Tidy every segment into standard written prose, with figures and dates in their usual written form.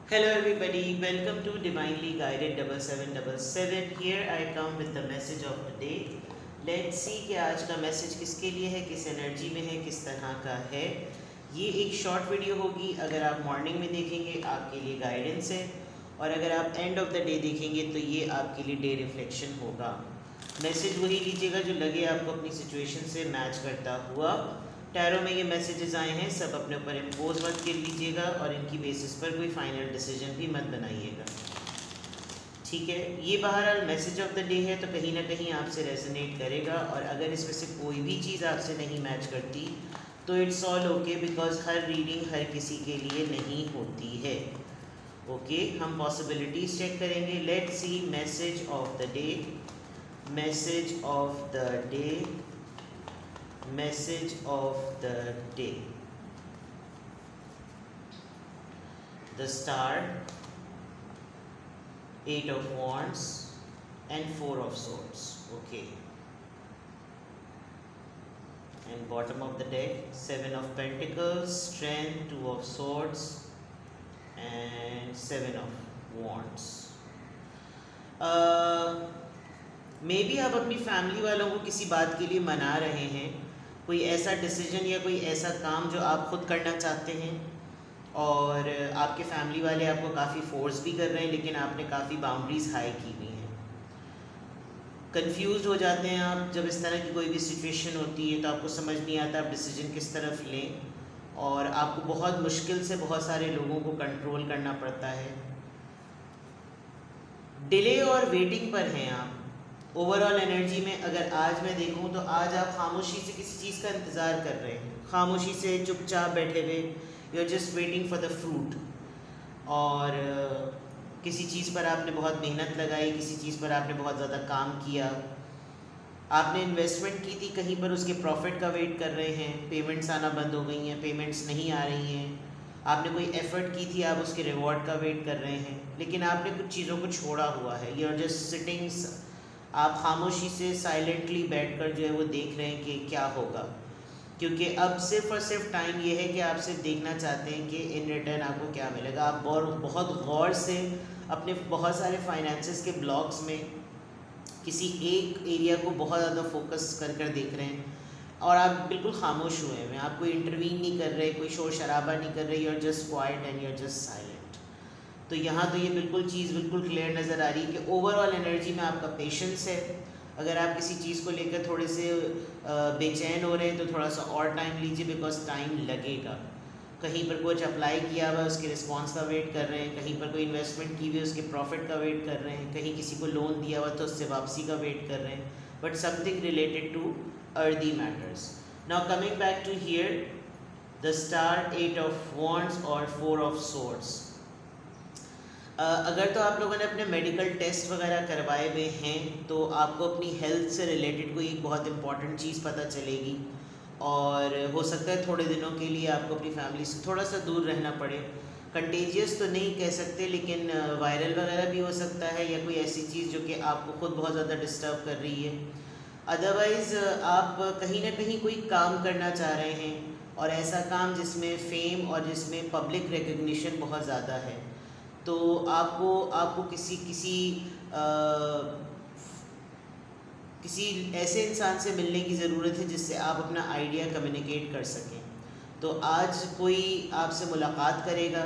Hello everybody, welcome to Divinely Guided 7777. Here I come with the message of the day. Let's see कि आज का message किसके लिए है, किस एनर्जी में है, किस तरह का है। ये एक शॉर्ट वीडियो होगी। अगर आप मॉर्निंग में देखेंगे आपके लिए गाइडेंस है, और अगर आप एंड ऑफ द डे देखेंगे तो ये आपके लिए डे रिफ्लेक्शन होगा। मैसेज वही लीजिएगा जो लगे आपको अपनी सिचुएशन से मैच करता हुआ। टैरो में ये मैसेजेस आए हैं, सब अपने ऊपर इम्पोज मत कर लीजिएगा और इनकी बेसिस पर कोई फाइनल डिसीजन भी मत बनाइएगा, ठीक है। ये बहरहाल मैसेज ऑफ द डे है, तो कहीं ना कहीं आपसे रेजोनेट करेगा। और अगर इसमें से कोई भी चीज़ आपसे नहीं मैच करती तो इट्स ऑल ओके, बिकॉज हर रीडिंग हर किसी के लिए नहीं होती है। ओके, हम पॉसिबिलिटीज़ चेक करेंगे। Let's see message of the day. Message of the day, message of the day. The star, 8 of wands and 4 of swords. Okay, and bottom of the deck, 7 of pentacles, strength, 2 of swords and 7 of wands. May be आप अपनी family वालों को किसी बात के लिए मना रहे हैं, कोई ऐसा डिसीजन या कोई ऐसा काम जो आप खुद करना चाहते हैं, और आपके फैमिली वाले आपको काफ़ी फोर्स भी कर रहे हैं, लेकिन आपने काफ़ी बाउंड्रीज हाई की हुई हैं। कंफ्यूज हो जाते हैं आप जब इस तरह की कोई भी सिचुएशन होती है, तो आपको समझ नहीं आता आप डिसीजन किस तरफ लें, और आपको बहुत मुश्किल से बहुत सारे लोगों को कंट्रोल करना पड़ता है। डिले और वेटिंग पर हैं आप। ओवरऑल एनर्जी में अगर आज मैं देखूं तो आज आप खामोशी से किसी चीज़ का इंतज़ार कर रहे हैं, खामोशी से चुपचाप बैठे हुए, you are just waiting for the fruit. और किसी चीज़ पर आपने बहुत मेहनत लगाई, किसी चीज़ पर आपने बहुत ज़्यादा काम किया, आपने इन्वेस्टमेंट की थी कहीं पर, उसके प्रॉफिट का वेट कर रहे हैं। पेमेंट्स आना बंद हो गई हैं, पेमेंट्स नहीं आ रही हैं। आपने कोई एफ़र्ट की थी, आप उसके रिवॉर्ड का वेट कर रहे हैं, लेकिन आपने कुछ चीज़ों को छोड़ा हुआ है। यू आर जस्ट सिटिंग, आप खामोशी से साइलेंटली बैठकर जो है वो देख रहे हैं कि क्या होगा, क्योंकि अब सिर्फ और सिर्फ टाइम ये है कि आप सिर्फ देखना चाहते हैं कि इन रिटर्न आपको क्या मिलेगा। आप बहुत गौर से अपने बहुत सारे फाइनेंसेस के ब्लॉक्स में किसी एक एरिया को बहुत ज़्यादा फोकस कर कर देख रहे हैं, और आप बिल्कुल खामोश हुए हैं। आप कोई इंटरवीन नहीं कर रहे, कोई शोर शराबा नहीं कर रहे, you are just quiet and you are just silent. तो यहाँ तो ये बिल्कुल चीज़ बिल्कुल क्लियर नज़र आ रही है कि ओवरऑल एनर्जी में आपका पेशेंस है। अगर आप किसी चीज़ को लेकर थोड़े से बेचैन हो रहे हैं तो थोड़ा सा और टाइम लीजिए, बिकॉज टाइम लगेगा। कहीं पर कुछ अप्लाई किया हुआ है उसके रिस्पांस का वेट कर रहे हैं, कहीं पर कोई इन्वेस्टमेंट की हुई है उसके प्रॉफिट का वेट कर रहे हैं, कहीं किसी को लोन दिया हुआ तो उससे वापसी का वेट कर रहे हैं, but something related to earthy matters. Now coming back to here, the star, 8 of wands और 4 ऑफ सोर्ड्स। अगर तो आप लोगों ने अपने मेडिकल टेस्ट वगैरह करवाए हुए हैं तो आपको अपनी हेल्थ से रिलेटेड कोई एक बहुत इंपॉर्टेंट चीज़ पता चलेगी, और हो सकता है थोड़े दिनों के लिए आपको अपनी फैमिली से थोड़ा सा दूर रहना पड़े। कंटेजियस तो नहीं कह सकते, लेकिन वायरल वगैरह भी हो सकता है, या कोई ऐसी चीज़ जो कि आपको खुद बहुत ज़्यादा डिस्टर्ब कर रही है। अदरवाइज़ आप कहीं ना कहीं कोई काम करना चाह रहे हैं, और ऐसा काम जिसमें फेम और जिसमें पब्लिक रिकग्निशन बहुत ज़्यादा है, तो आपको किसी किसी किसी ऐसे इंसान से मिलने की ज़रूरत है जिससे आप अपना आइडिया कम्युनिकेट कर सकें। तो आज कोई आपसे मुलाकात करेगा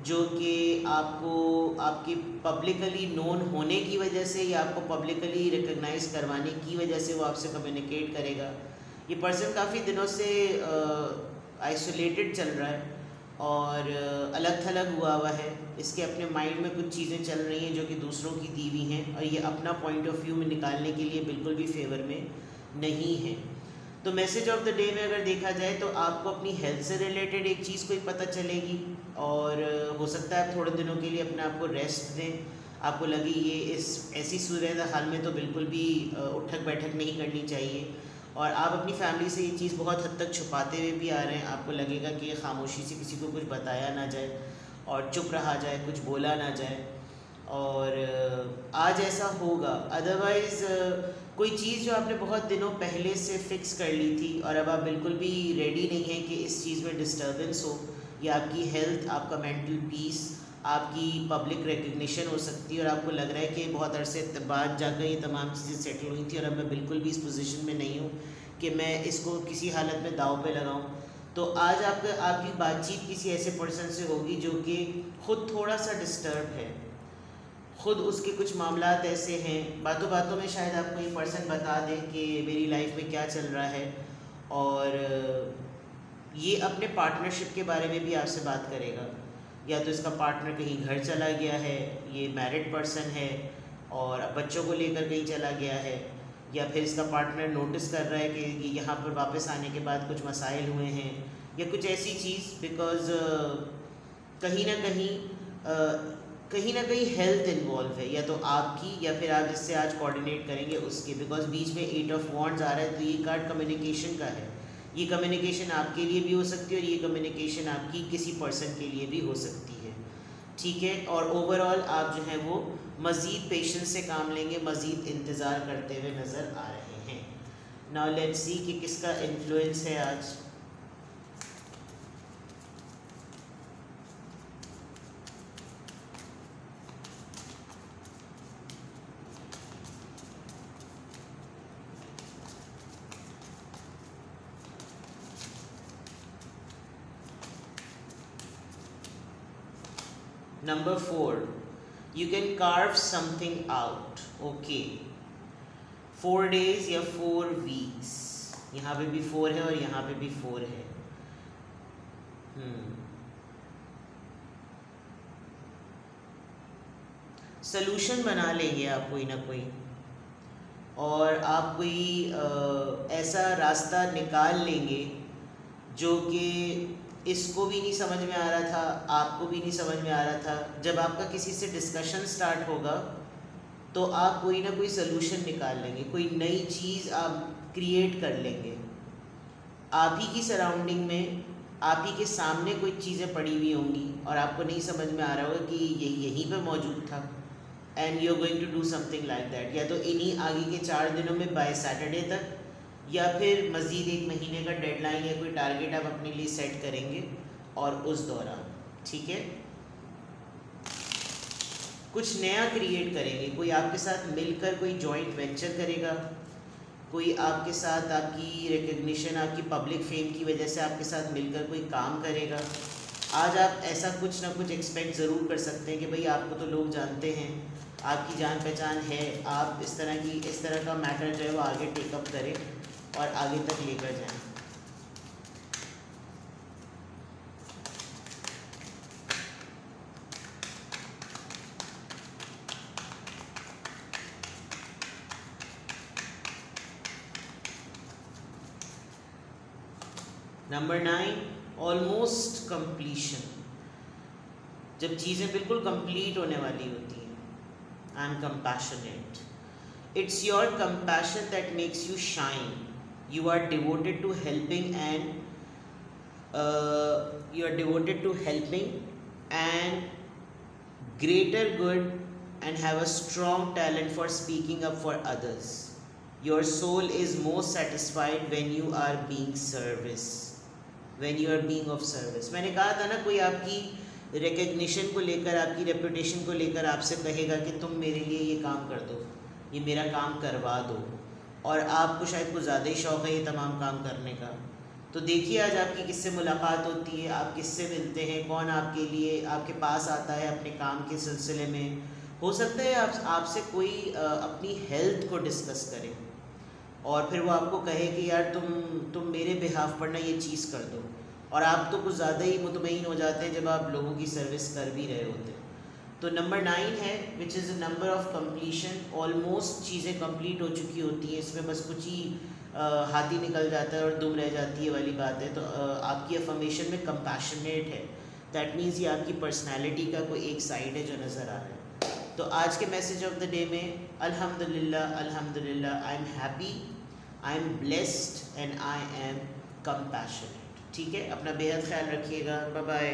जो कि आपको आपकी पब्लिकली नोन होने की वजह से या आपको पब्लिकली रिकग्नाइज़ करवाने की वजह से वो आपसे कम्युनिकेट करेगा। ये पर्सन काफ़ी दिनों से आइसोलेटेड चल रहा है और अलग थलग हुआ है। इसके अपने माइंड में कुछ चीज़ें चल रही हैं जो कि दूसरों की दी हुई हैं, और ये अपना पॉइंट ऑफ व्यू में निकालने के लिए बिल्कुल भी फेवर में नहीं है। तो मैसेज ऑफ द डे में अगर देखा जाए तो आपको अपनी हेल्थ से रिलेटेड एक चीज़ कोई पता चलेगी, और हो सकता है आप थोड़े दिनों के लिए अपने आप को रेस्ट दें। आपको लगे ये इस ऐसी सूरत हाल में तो बिल्कुल भी उठक बैठक नहीं करनी चाहिए, और आप अपनी फैमिली से ये चीज़ बहुत हद तक छुपाते हुए भी आ रहे हैं। आपको लगेगा कि खामोशी से किसी को कुछ बताया ना जाए और चुप रहा जाए, कुछ बोला ना जाए, और आज ऐसा होगा। अदरवाइज़ कोई चीज़ जो आपने बहुत दिनों पहले से फ़िक्स कर ली थी और अब आप बिल्कुल भी रेडी नहीं हैं कि इस चीज़ में डिस्टर्बेंस हो, ये आपकी हेल्थ, आपका मेंटल पीस, आपकी पब्लिक रिकग्निशन हो सकती है और आपको लग रहा है कि बहुत अरसे बाद जाकर ये तमाम चीज़ें सेटल हुई थी और अब मैं बिल्कुल भी इस पोजीशन में नहीं हूँ कि मैं इसको किसी हालत में दाव पे लगाऊँ। तो आज आपकी बातचीत किसी ऐसे पर्सन से होगी जो कि ख़ुद थोड़ा सा डिस्टर्ब है, ख़ुद उसके कुछ मामलात ऐसे हैं, बातों बातों में शायद आपको ये पर्सन बता दे कि मेरी लाइफ में क्या चल रहा है, और ये अपने पार्टनरशिप के बारे में भी आपसे बात करेगा। या तो इसका पार्टनर कहीं घर चला गया है, ये मैरिड पर्सन है और बच्चों को लेकर कहीं चला गया है, या फिर इसका पार्टनर नोटिस कर रहा है कि यहाँ पर वापस आने के बाद कुछ मसाइल हुए हैं या कुछ ऐसी चीज़, बिकॉज़ कहीं ना कहीं हेल्थ इन्वॉल्व है, या तो आपकी या फिर आप जिससे आज कोऑर्डिनेट करेंगे उसके, बिकॉज बीच में 8 ऑफ वॉन्ड्स आ रहा है। तो ये कार्ड कम्युनिकेशन का है, ये कम्युनिकेशन आपके लिए भी हो सकती है और ये कम्युनिकेशन आपकी किसी पर्सन के लिए भी हो सकती है, ठीक है। और ओवरऑल आप जो है वो मज़ीद पेशेंस से काम लेंगे, मज़ीद इंतज़ार करते हुए नज़र आ रहे हैं। नाउ लेट्स सी कि किसका इन्फ्लुएंस है आज। Number 4, you can carve something out. Okay, 4 days या 4 weeks, यहाँ पे भी 4 है और यहाँ पे भी 4 है। सलूशन बना लेंगे आप कोई ना कोई, और आप कोई ऐसा रास्ता निकाल लेंगे जो कि इसको भी नहीं समझ में आ रहा था, आपको भी नहीं समझ में आ रहा था। जब आपका किसी से डिस्कशन स्टार्ट होगा तो आप कोई ना कोई सलूशन निकाल लेंगे, कोई नई चीज़ आप क्रिएट कर लेंगे। आप ही की सराउंडिंग में, आप ही के सामने कोई चीज़ें पड़ी हुई होंगी और आपको नहीं समझ में आ रहा होगा कि यहीं पे मौजूद था, and you are going to do something like that. या तो इन्हीं आगे के 4 दिनों में बाय सैटरडे तक, या फिर मज़ीद 1 महीने का डेडलाइन या कोई टारगेट आप अपने लिए सेट करेंगे और उस दौरान, ठीक है, कुछ नया क्रिएट करेंगे। कोई आपके साथ मिलकर कोई जॉइंट वेंचर करेगा, कोई आपके साथ आपकी रिकग्निशन, आपकी पब्लिक फेम की वजह से आपके साथ मिलकर कोई काम करेगा। आज आप ऐसा कुछ ना कुछ एक्सपेक्ट ज़रूर कर सकते हैं कि भाई आपको तो लोग जानते हैं, आपकी जान पहचान है, आप इस तरह का मैटर जो है वो आगे टेकअप करें और आगे तक लेकर जाएं। Number 9, almost completion. जब चीज़ें बिल्कुल कंप्लीट होने वाली होती हैं। आई am compassionate, it's your compassion that makes you shine. You are devoted to helping and greater good, and have a strong talent for speaking up for others. Your soul is most satisfied when you are being of service. मैंने कहा था ना, कोई आपकी recognition को लेकर, आपकी reputation को लेकर आपसे कहेगा कि तुम मेरे लिए ये काम कर दो, ये मेरा काम करवा दो, और आपको शायद कुछ ज़्यादा ही शौक़ है ये तमाम काम करने का। तो देखिए आज आपकी किससे मुलाकात होती है, आप किससे मिलते हैं, कौन आपके लिए आपके पास आता है अपने काम के सिलसिले में। हो सकता है आपसे कोई अपनी हेल्थ को डिस्कस करे और फिर वो आपको कहे कि यार तुम मेरे बिहाफ पर ना ये चीज़ कर दो, और आप तो कुछ ज़्यादा ही मुतमईन हो जाते हैं जब आप लोगों की सर्विस कर भी रहे होते हैं। तो नंबर 9 है, which is a number of completion. Almost चीज़ें कंप्लीट हो चुकी होती हैं, इसमें बस कुछ ही हाथी निकल जाता है और दुम रह जाती है वाली बात है। तो आपकी अफर्मेशन में कंपैशनेट है, दैट मीन्स ये आपकी पर्सनैलिटी का कोई एक साइड है जो नज़र आ रहा है। तो आज के मैसेज ऑफ द डे में अल्हम्दुलिल्लाह, अल्हम्दुलिल्लाह, I am happy, I am blessed and I am compassionate. ठीक है, अपना बेहद ख्याल रखिएगा। Bye bye.